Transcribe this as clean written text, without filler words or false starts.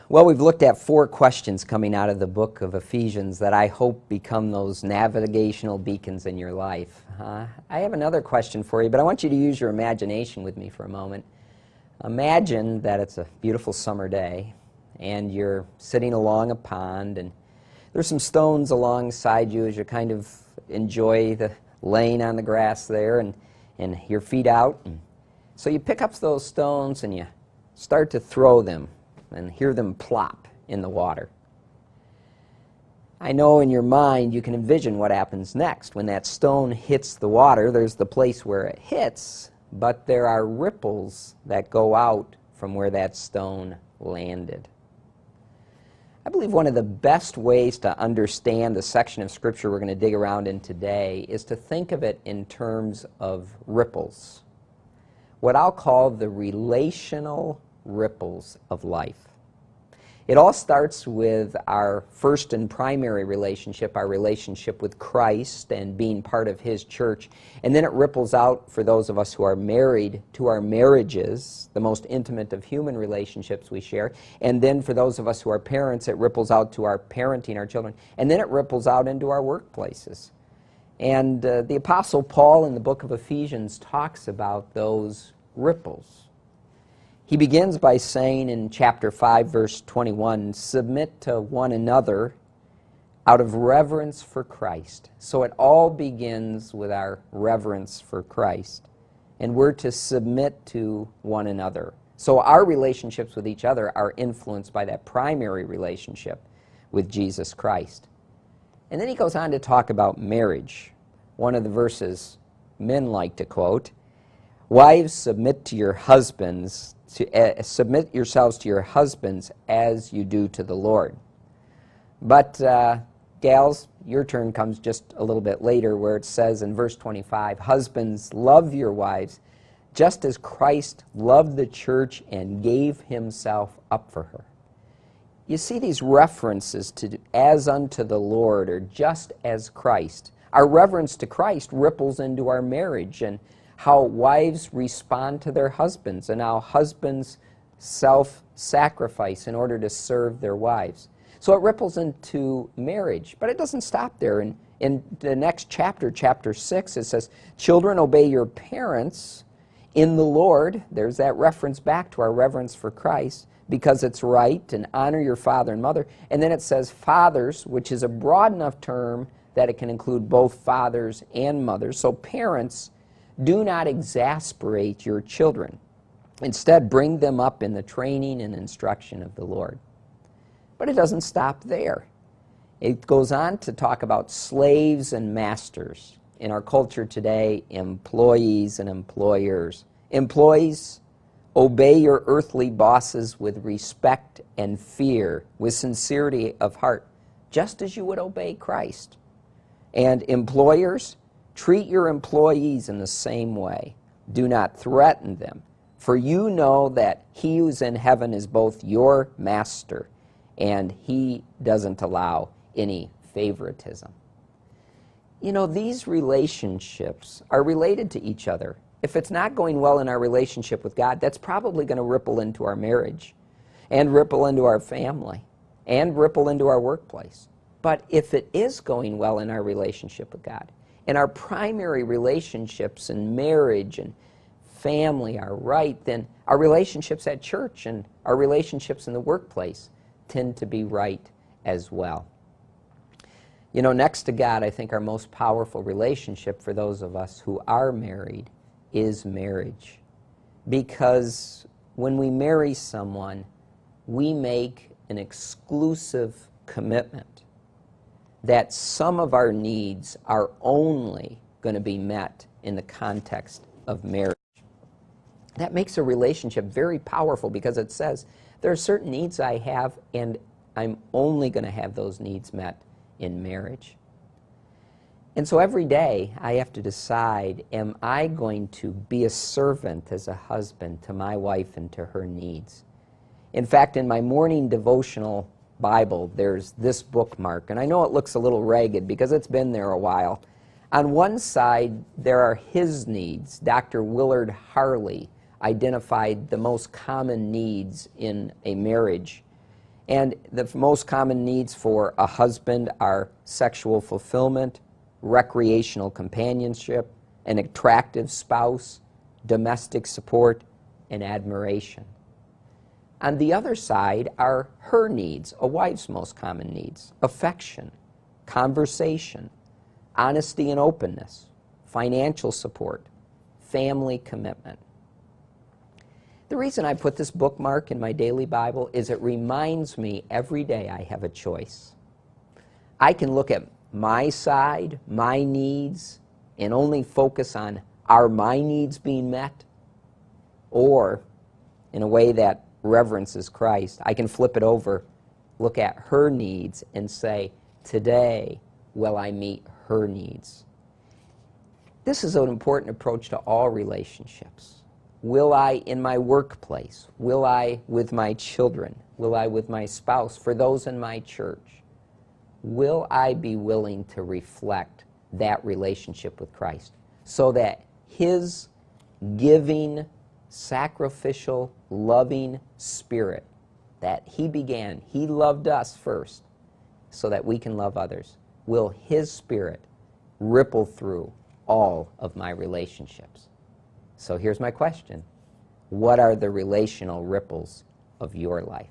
Well, we've looked at 4 questions coming out of the book of Ephesians that I hope become those navigational beacons in your life. I have another question for you, but I want you to use your imagination with me for a moment. Imagine that it's a beautiful summer day, and you're sitting along a pond, and there's some stones alongside you as you kind of enjoy the laying on the grass there, and your feet out. And so you pick up those stones and you start to throw them and hear them plop in the water. I know in your mind you can envision what happens next. When that stone hits the water, there's the place where it hits, but there are ripples that go out from where that stone landed. I believe one of the best ways to understand the section of Scripture we're going to dig around in today is to think of it in terms of ripples, what I'll call the relational ripples of life. It all starts with our first and primary relationship, our relationship with Christ and being part of His church. And then it ripples out for those of us who are married to our marriages, the most intimate of human relationships we share. And then for those of us who are parents, it ripples out to our parenting our children. And then it ripples out into our workplaces. And the Apostle Paul in the book of Ephesians talks about those ripples. He begins by saying in chapter 5, verse 21, submit to one another out of reverence for Christ. So it all begins with our reverence for Christ. And we're to submit to one another. So our relationships with each other are influenced by that primary relationship with Jesus Christ. And then he goes on to talk about marriage. One of the verses men like to quote, wives, submit to your husbands, submit yourselves to your husbands as you do to the Lord. But gals, your turn comes just a little bit later where it says in verse 25, husbands, love your wives just as Christ loved the church and gave himself up for her. You see these references to as unto the Lord or just as Christ. Our reverence to Christ ripples into our marriage and how wives respond to their husbands and how husbands self-sacrifice in order to serve their wives. So it ripples into marriage, but it doesn't stop there. In the next chapter, chapter 6, it says, children, obey your parents in the Lord. There's that reference back to our reverence for Christ, because it's right, and honor your father and mother. And then it says fathers, which is a broad enough term that it can include both fathers and mothers. So parents, do not exasperate your children. Instead, bring them up in the training and instruction of the Lord. But it doesn't stop there. It goes on to talk about slaves and masters. In our culture today, employees and employers. Employees, obey your earthly bosses with respect and fear, with sincerity of heart, just as you would obey Christ. And employers, treat your employees in the same way. Do not threaten them, for you know that he who's in heaven is both your master, and he doesn't allow any favoritism. You know, these relationships are related to each other. If it's not going well in our relationship with God, that's probably going to ripple into our marriage, and ripple into our family, and ripple into our workplace. But if it is going well in our relationship with God, and our primary relationships in marriage and family are right, then our relationships at church and our relationships in the workplace tend to be right as well. You know, next to God, I think our most powerful relationship for those of us who are married is marriage. Because when we marry someone, we make an exclusive commitment that some of our needs are only going to be met in the context of marriage. That makes a relationship very powerful because it says there are certain needs I have and I'm only going to have those needs met in marriage. And so every day I have to decide, am I going to be a servant as a husband to my wife and to her needs? In fact, in my morning devotional Bible, there's this bookmark, and I know it looks a little ragged because it's been there a while. On one side, there are his needs. Dr. Willard Harley identified the most common needs in a marriage. And the most common needs for a husband are sexual fulfillment, recreational companionship, an attractive spouse, domestic support, and admiration. On the other side are her needs, a wife's most common needs: affection, conversation, honesty and openness, financial support, family commitment. The reason I put this bookmark in my daily Bible is it reminds me every day I have a choice. I can look at my side, my needs, and only focus on, are my needs being met? Or, in a way that reverences Christ, I can flip it over, look at her needs, and say, today will I meet her needs? This is an important approach to all relationships. Will I in my workplace? Will I with my children? Will I with my spouse? For those in my church, will I be willing to reflect that relationship with Christ so that His giving, sacrificial, loving Spirit that He began, He loved us first so that we can love others, will His Spirit ripple through all of my relationships? So here's my question. What are the relational ripples of your life?